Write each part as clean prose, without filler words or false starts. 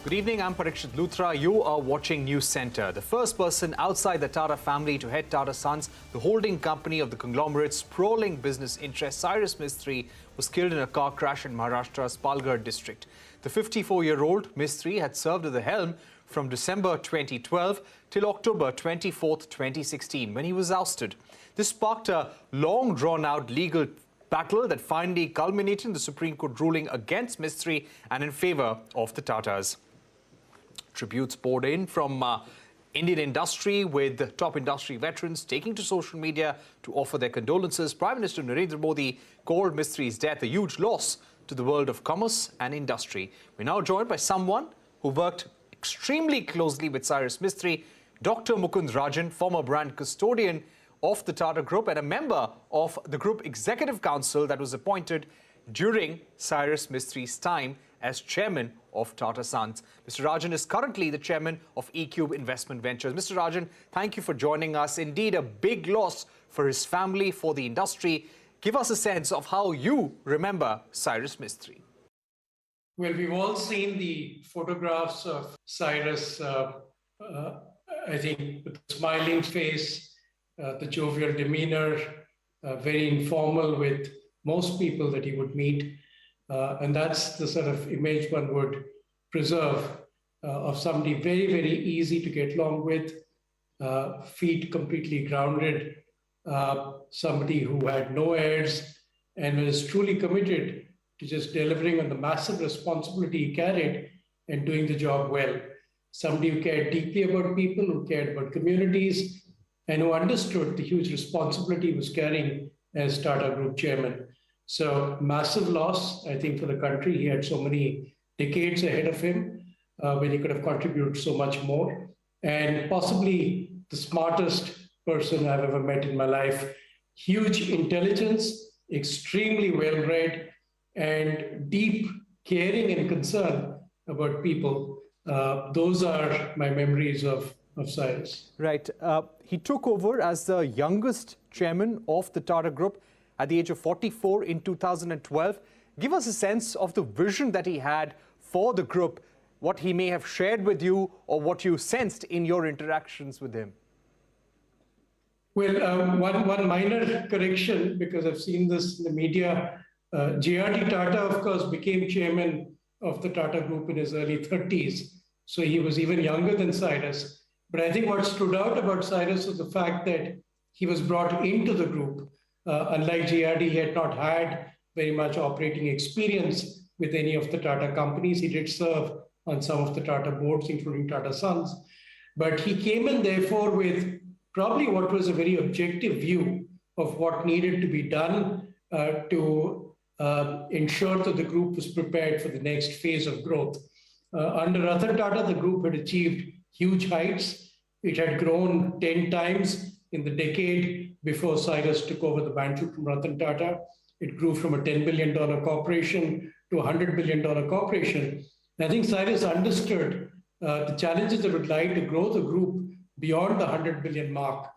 Good evening, I'm Parikshit Luthra. You are watching Newscentre. The first person outside the Tata family to head Tata Sons, the holding company of the conglomerate's sprawling business interests, Cyrus Mistry, was killed in a car crash in Maharashtra's Palghar district. The 54-year-old Mistry had served at the helm from December 2012 till October 24, 2016, when he was ousted. This sparked a long drawn-out legal battle that finally culminated in the Supreme Court ruling against Mistry and in favour of the Tatas. Tributes poured in from Indian industry, with top industry veterans taking to social media to offer their condolences. Prime Minister Narendra Modi called Mistry's death a huge loss to the world of commerce and industry. We're now joined by someone who worked extremely closely with Cyrus Mistry, Dr. Mukund Rajan, former brand custodian of the Tata Group and a member of the Group Executive Council that was appointed during Cyrus Mistry's time as chairman of Tata Sons. Mr. Rajan is currently the chairman of eCube Investment Ventures. Mr. Rajan, thank you for joining us. Indeed, a big loss for his family, for the industry. Give us a sense of how you remember Cyrus Mistry. Well, we've all seen the photographs of Cyrus, I think, with a smiling face, the jovial demeanor, very informal with most people that he would meet. And that's the sort of image one would preserve of somebody very, very easy to get along with, feet completely grounded, somebody who had no airs and was truly committed to just delivering on the massive responsibility he carried and doing the job well. Somebody who cared deeply about people, who cared about communities, and who understood the huge responsibility he was carrying as Tata Group chairman. So massive loss, I think, for the country. He had so many decades ahead of him when he could have contributed so much more. And possibly the smartest person I've ever met in my life. Huge intelligence, extremely well-read, and deep caring and concern about people. Those are my memories of Cyrus. Right. He took over as the youngest chairman of the Tata Group at the age of 44 in 2012. Give us a sense of the vision that he had for the group, what he may have shared with you or what you sensed in your interactions with him. Well, one minor correction, because I've seen this in the media. J.R.D. Tata, of course, became chairman of the Tata Group in his early 30s. So he was even younger than Cyrus. But I think what stood out about Cyrus was the fact that he was brought into the group. Unlike J.R.D., he had not had very much operating experience with any of the Tata companies. He did serve on some of the Tata boards, including Tata Sons. But he came in, therefore, with probably what was a very objective view of what needed to be done to ensure that the group was prepared for the next phase of growth. Under Ratan Tata, the group had achieved huge heights. It had grown 10 times in the decade before Cyrus took over the mantle from Ratan Tata. It grew from a $10 billion corporation to a $100 billion corporation. And I think Cyrus understood the challenges that would lie to grow the group beyond the 100 billion mark.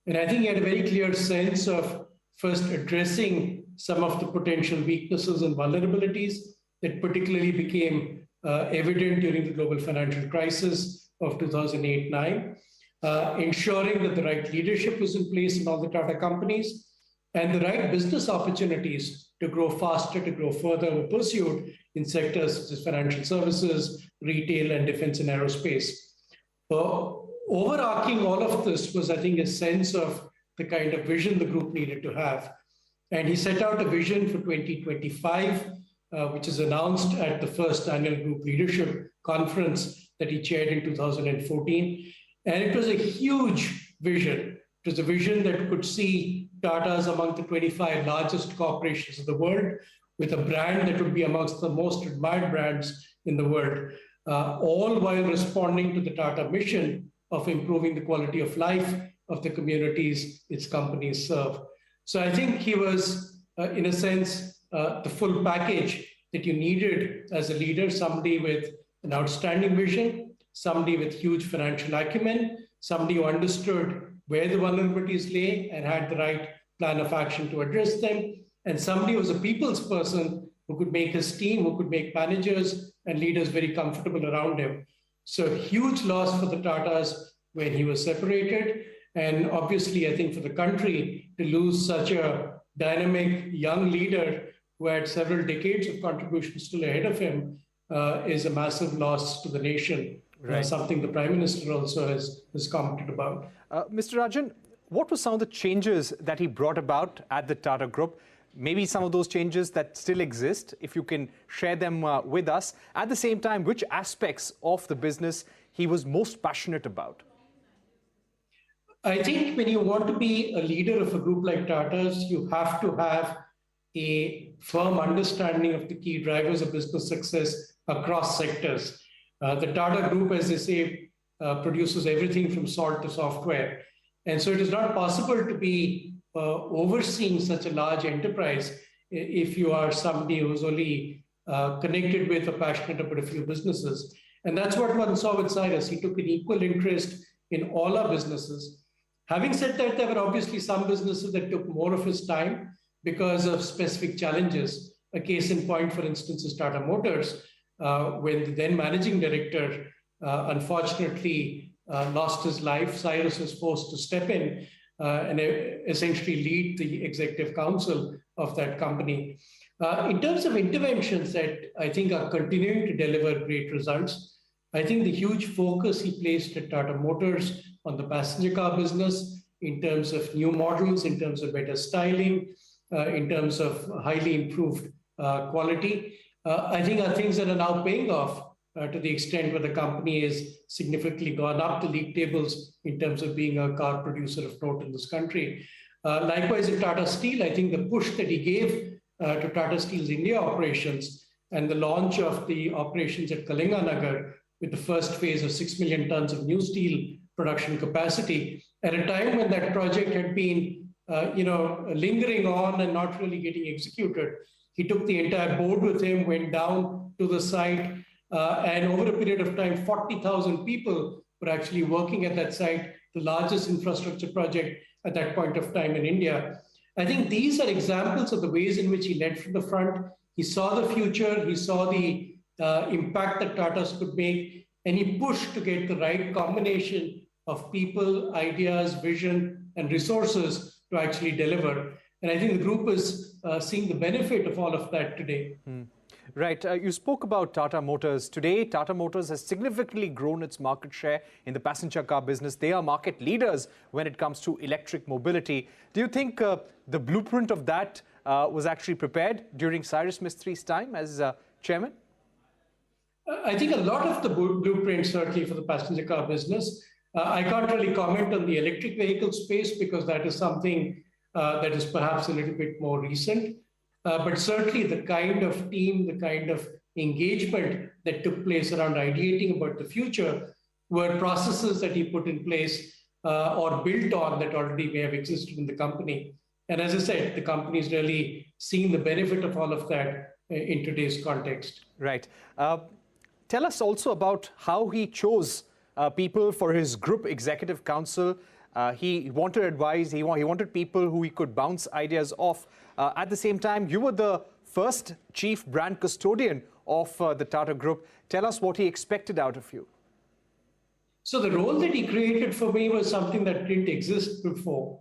And I think he had a very clear sense of first addressing some of the potential weaknesses and vulnerabilities that particularly became evident during the global financial crisis of 2008-9. Ensuring that the right leadership was in place in all the Tata companies and the right business opportunities to grow faster, to grow further were pursued in sectors such as financial services, retail, and defense and aerospace. Overarching all of this was, I think, a sense of the kind of vision the group needed to have. And he set out a vision for 2025, which is announced at the first annual group leadership conference that he chaired in 2014. And it was a huge vision. It was a vision that could see Tata's among the 25 largest corporations of the world, with a brand that would be amongst the most admired brands in the world, all while responding to the Tata mission of improving the quality of life of the communities its companies serve. So I think he was, in a sense, the full package that you needed as a leader, somebody with an outstanding vision, somebody with huge financial acumen, somebody who understood where the vulnerabilities lay and had the right plan of action to address them, and somebody who was a people's person who could make his team, who could make managers and leaders very comfortable around him. So huge loss for the Tatas when he was separated. And obviously, I think for the country to lose such a dynamic young leader who had several decades of contribution still ahead of him is a massive loss to the nation. Right. Something the Prime Minister also has commented about. Mr. Rajan, what were some of the changes that he brought about at the Tata Group? Maybe some of those changes that still exist, if you can share them with us. At the same time, which aspects of the business he was most passionate about? I think when you want to be a leader of a group like Tata's, you have to have a firm understanding of the key drivers of business success across sectors. The Tata Group, as they say, produces everything from salt to software. And so it is not possible to be overseeing such a large enterprise if you are somebody who's only connected with or passionate about a few businesses. And that's what one saw with Cyrus. He took an equal interest in all our businesses. Having said that, there were obviously some businesses that took more of his time because of specific challenges. A case in point, for instance, is Tata Motors, when the then managing director unfortunately lost his life. Cyrus was forced to step in and essentially lead the executive council of that company. In terms of interventions that I think are continuing to deliver great results, I think the huge focus he placed at Tata Motors on the passenger car business in terms of new models, in terms of better styling, in terms of highly improved quality, I think are things that are now paying off to the extent where the company has significantly gone up the league tables in terms of being a car producer of note in this country. Likewise, in Tata Steel, I think the push that he gave to Tata Steel's India operations and the launch of the operations at Kalinganagar with the first phase of 6 million tons of new steel production capacity at a time when that project had been lingering on and not really getting executed. He took the entire board with him, went down to the site, and over a period of time, 40,000 people were actually working at that site, the largest infrastructure project at that point of time in India. I think these are examples of the ways in which he led from the front. He saw the future, he saw the impact that Tata's could make, and he pushed to get the right combination of people, ideas, vision, and resources to actually deliver. And I think the group is seeing the benefit of all of that today. Right. You spoke about Tata Motors. Today, Tata Motors has significantly grown its market share in the passenger car business. They are market leaders when it comes to electric mobility. Do you think the blueprint of that was actually prepared during Cyrus Mistry's time as chairman? I think a lot of the blueprint, certainly for the passenger car business. I can't really comment on the electric vehicle space because that is something that is perhaps a little bit more recent. But certainly the kind of team, the kind of engagement that took place around ideating about the future were processes that he put in place or built on that already may have existed in the company. And as I said, the company is really seeing the benefit of all of that in today's context. Right. Tell us also about how he chose people for his group executive council. He wanted advice, he wanted people who he could bounce ideas off. At the same time, you were the first chief brand custodian of the Tata Group. Tell us what he expected out of you. So the role that he created for me was something that didn't exist before.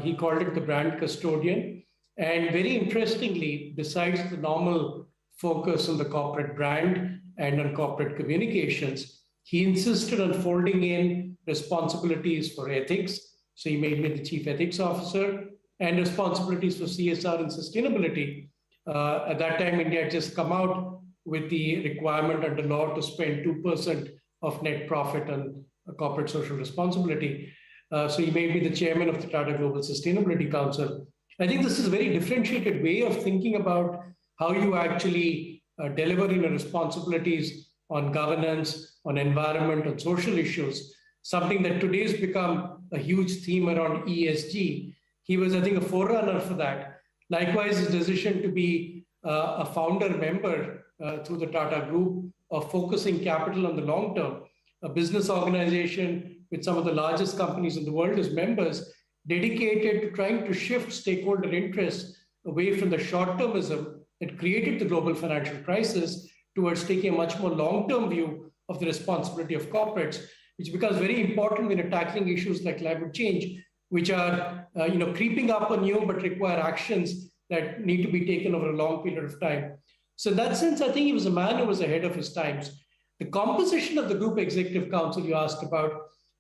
He called it the brand custodian. And very interestingly, besides the normal focus on the corporate brand and on corporate communications, he insisted on folding in responsibilities for ethics. So he made me the chief ethics officer and responsibilities for CSR and sustainability. At that time, India had just come out with the requirement under law to spend 2% of net profit on corporate social responsibility. So he made me the chairman of the Tata Global Sustainability Council. I think this is a very differentiated way of thinking about how you actually deliver in your responsibilities on governance, on environment, on social issues, something that today has become a huge theme around ESG. He was, I think, a forerunner for that. Likewise, his decision to be a founder member through the Tata Group of focusing capital on the long term, a business organization with some of the largest companies in the world as members, dedicated to trying to shift stakeholder interests away from the short-termism that created the global financial crisis towards taking a much more long-term view of the responsibility of corporates, which becomes very important when you're tackling issues like climate change, which are creeping up on you but require actions that need to be taken over a long period of time. So in that sense, I think he was a man who was ahead of his times. The composition of the Group Executive Council you asked about,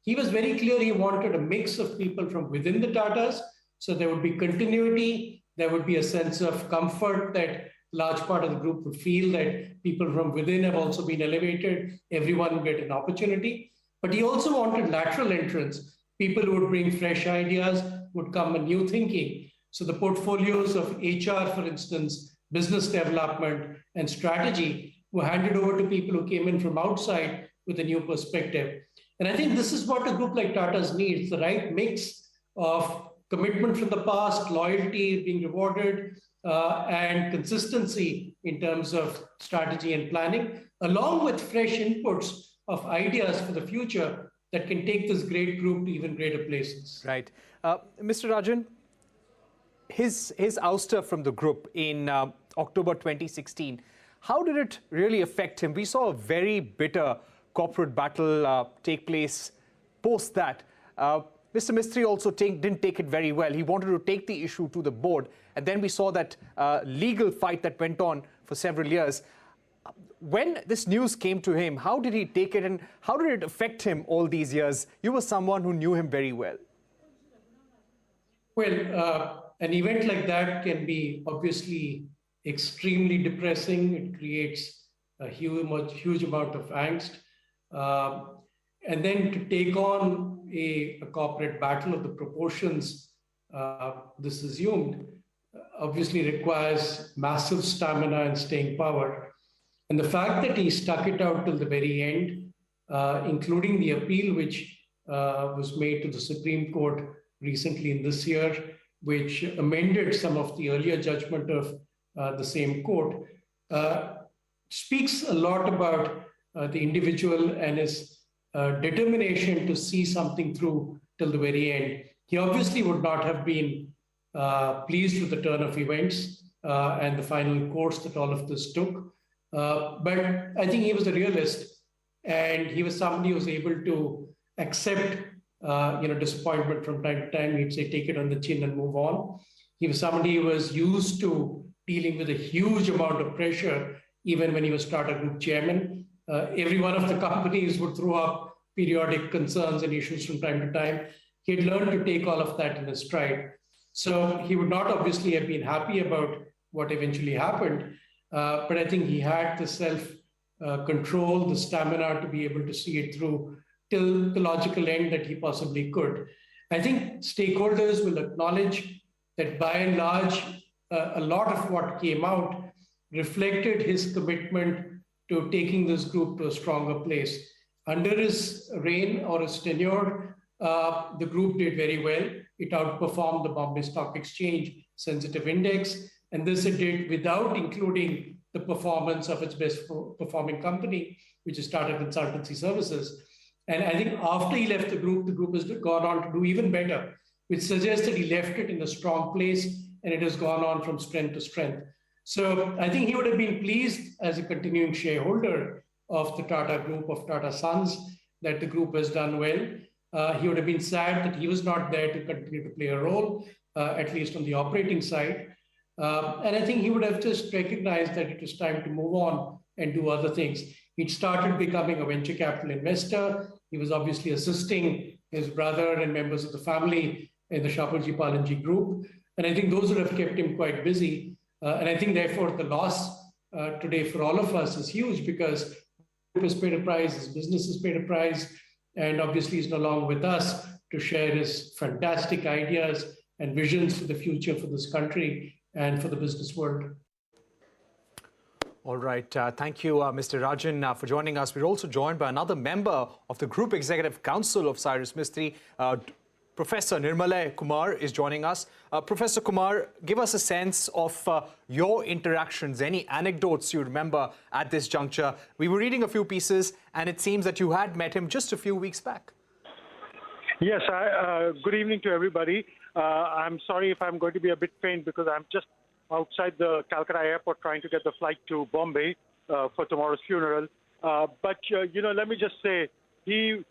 he was very clear he wanted a mix of people from within the Tatas. So there would be continuity, there would be a sense of comfort that large part of the group would feel that people from within have also been elevated, everyone would get an opportunity. But he also wanted lateral entrance, people who would bring fresh ideas, would come with new thinking. So the portfolios of HR, for instance, business development and strategy were handed over to people who came in from outside with a new perspective. And I think this is what a group like Tata's needs, the right mix of commitment from the past, loyalty being rewarded, and consistency in terms of strategy and planning, along with fresh inputs of ideas for the future that can take this great group to even greater places. Right. Mr. Rajan, his ouster from the group in October 2016, how did it really affect him? We saw a very bitter corporate battle take place post that. Mr. Mistry also didn't take it very well. He wanted to take the issue to the board. And then we saw that legal fight that went on for several years. When this news came to him, how did he take it and how did it affect him all these years? You were someone who knew him very well. Well, an event like that can be obviously extremely depressing. It creates a huge amount of angst. And then to take on a corporate battle of the proportions this assumed obviously requires massive stamina and staying power. And the fact that he stuck it out till the very end, including the appeal which was made to the Supreme Court recently in this year, which amended some of the earlier judgment of the same court, speaks a lot about the individual and his determination to see something through till the very end. He obviously would not have been pleased with the turn of events and the final course that all of this took. But I think he was a realist, and he was somebody who was able to accept disappointment from time to time. He'd say, take it on the chin and move on. He was somebody who was used to dealing with a huge amount of pressure, even when he was Tata Group chairman. Every one of the companies would throw up periodic concerns and issues from time to time. He had learned to take all of that in his stride. So he would not obviously have been happy about what eventually happened, but I think he had the self-control, the stamina to be able to see it through till the logical end that he possibly could. I think stakeholders will acknowledge that by and large, a lot of what came out reflected his commitment to taking this group to a stronger place. Under his reign or his tenure, the group did very well. It outperformed the Bombay Stock Exchange sensitive index, and this it did without including the performance of its best performing company, which is Tata Consultancy Services. And I think after he left the group has gone on to do even better, which suggests that he left it in a strong place and it has gone on from strength to strength. So I think he would have been pleased as a continuing shareholder of the Tata Group, of Tata Sons, that the group has done well. He would have been sad that he was not there to continue to play a role, at least on the operating side. And I think he would have just recognized that it was time to move on and do other things. He'd started becoming a venture capital investor. He was obviously assisting his brother and members of the family in the Shapoorji Pallonji group. And I think those would have kept him quite busy. And I think, therefore, the loss today for all of us is huge because he has paid a price, his business has paid a price, and obviously he's no longer with us to share his fantastic ideas and visions for the future for this country and for the business world. All right. Thank you, Mr. Rajan, for joining us. We're also joined by another member of the Group Executive Council of Cyrus Mistry. Professor Nirmalya Kumar is joining us. Professor Kumar, give us a sense of your interactions, any anecdotes you remember at this juncture. We were reading a few pieces, and it seems that you had met him just a few weeks back. Yes, good evening to everybody. I'm sorry if I'm going to be a bit faint because I'm just outside the Calcutta airport trying to get the flight to Bombay for tomorrow's funeral. But let me just say, we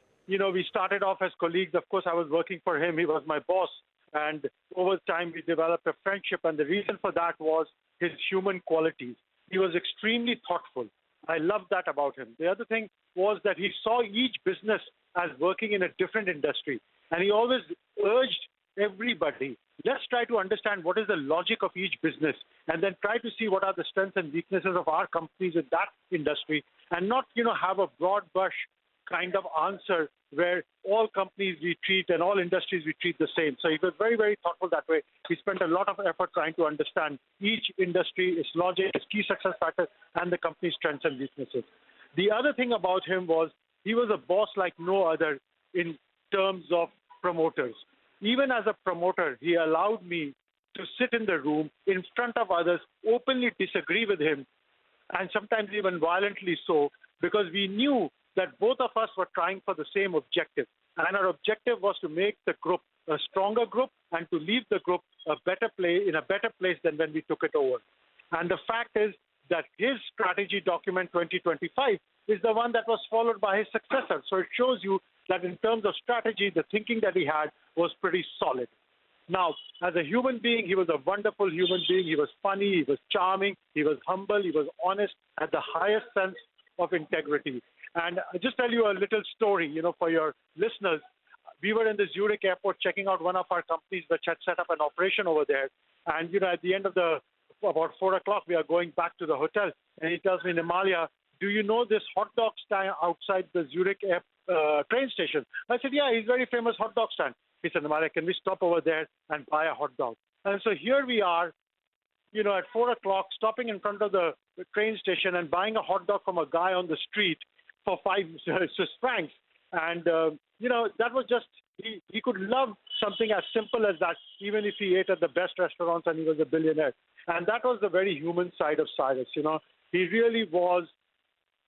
started off as colleagues. Of course, I was working for him. He was my boss. And over time, we developed a friendship. And the reason for that was his human qualities. He was extremely thoughtful. I loved that about him. The other thing was that he saw each business as working in a different industry. And he always urged everybody, let's try to understand what is the logic of each business and then try to see what are the strengths and weaknesses of our companies in that industry, and not, have a broad brush kind of answer where all companies we treat and all industries we treat the same. So he was very, very thoughtful that way. He spent a lot of effort trying to understand each industry, its logic, its key success factors, and the company's strengths and weaknesses. The other thing about him was he was a boss like no other in terms of promoters. Even as a promoter, he allowed me to sit in the room in front of others, openly disagree with him, and sometimes even violently so, because we knew that both of us were trying for the same objective. And our objective was to make the group a stronger group and to leave the group in a better place than when we took it over. And the fact is that his strategy document 2025 is the one that was followed by his successor. So it shows you that in terms of strategy, the thinking that he had was pretty solid. Now, as a human being, he was a wonderful human being. He was funny, he was charming, he was humble, he was honest, had the highest sense of integrity. And I'll just tell you a little story, for your listeners. We were in the Zurich airport checking out one of our companies which had set up an operation over there. And, at the end of about 4 o'clock, we are going back to the hotel. And he tells me, Nirmalya, do you know this hot dog stand outside the Zurich train station? I said, yeah, he's a very famous hot dog stand. He said, Nirmalya, can we stop over there and buy a hot dog? And so here we are, at 4 o'clock, stopping in front of the train station and buying a hot dog from a guy on the street for 5 Swiss francs. And, that was just, he could love something as simple as that, even if he ate at the best restaurants and he was a billionaire. And that was the very human side of Cyrus, He really was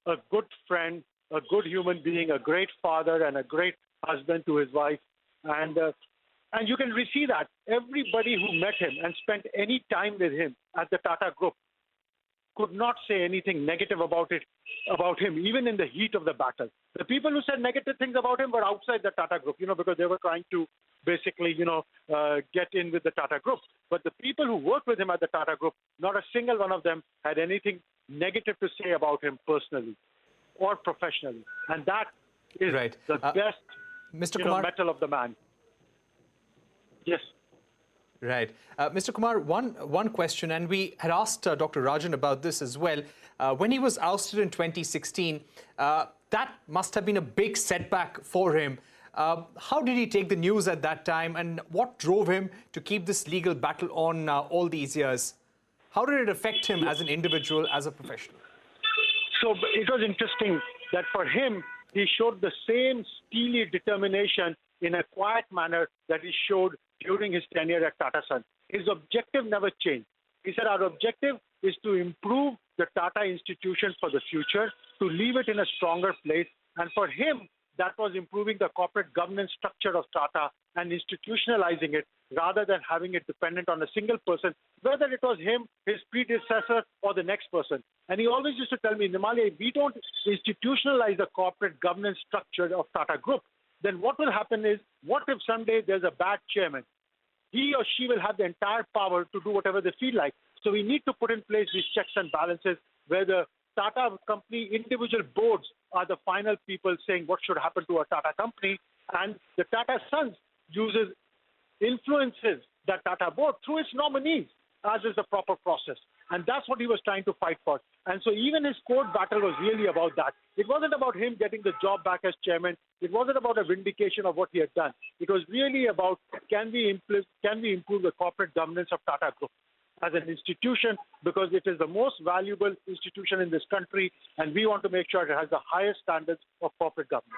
a good friend, a good human being, a great father, and a great husband to his wife. And you can see that everybody who met him and spent any time with him at the Tata Group could not say anything negative about him, even in the heat of the battle. The people who said negative things about him were outside the Tata Group, because they were trying to basically, get in with the Tata Group. But the people who worked with him at the Tata Group, not a single one of them had anything negative to say about him personally or professionally. And that is right. The best Mr. Kumar, mettle of the man. Yes. Right. Mr. Kumar, one question, and we had asked Dr. Rajan about this as well. When he was ousted in 2016, that must have been a big setback for him. How did he take the news at that time, and what drove him to keep this legal battle on all these years? How did it affect him as an individual, as a professional? So it was interesting that for him, he showed the same steely determination in a quiet manner that he showed during his tenure at Tata Sons. His objective never changed. He said, our objective is to improve the Tata institution for the future, to leave it in a stronger place. And for him, that was improving the corporate governance structure of Tata and institutionalizing it rather than having it dependent on a single person, whether it was him, his predecessor, or the next person. And he always used to tell me, Nirmalya, if we don't institutionalize the corporate governance structure of Tata Group, then what will happen is, what if someday there's a bad chairman? He or she will have the entire power to do whatever they feel like. So we need to put in place these checks and balances where the Tata company individual boards are the final people saying what should happen to a Tata company, and the Tata Sons influences that Tata board through its nominees, as is the proper process. And that's what he was trying to fight for. And so even his court battle was really about that. It wasn't about him getting the job back as chairman. It wasn't about a vindication of what he had done. It was really about, can we improve the corporate governance of Tata Group as an institution, because it is the most valuable institution in this country, and we want to make sure it has the highest standards of corporate governance.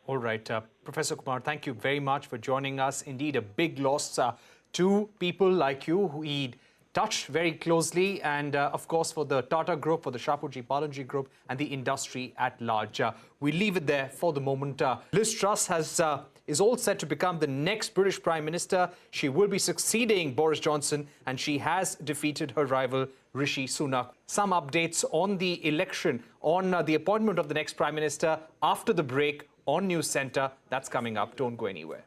All right. Professor Kumar, thank you very much for joining us. Indeed, a big loss to people like you who he'd touched very closely, and of course for the Tata Group, for the Shapoorji Pallonji Group, and the industry at large. We leave it there for the moment. Liz Truss has is all set to become the next British Prime Minister. She will be succeeding Boris Johnson, and she has defeated her rival Rishi Sunak. Some updates on the election, on the appointment of the next Prime Minister after the break on Newscentre. That's coming up. Don't go anywhere.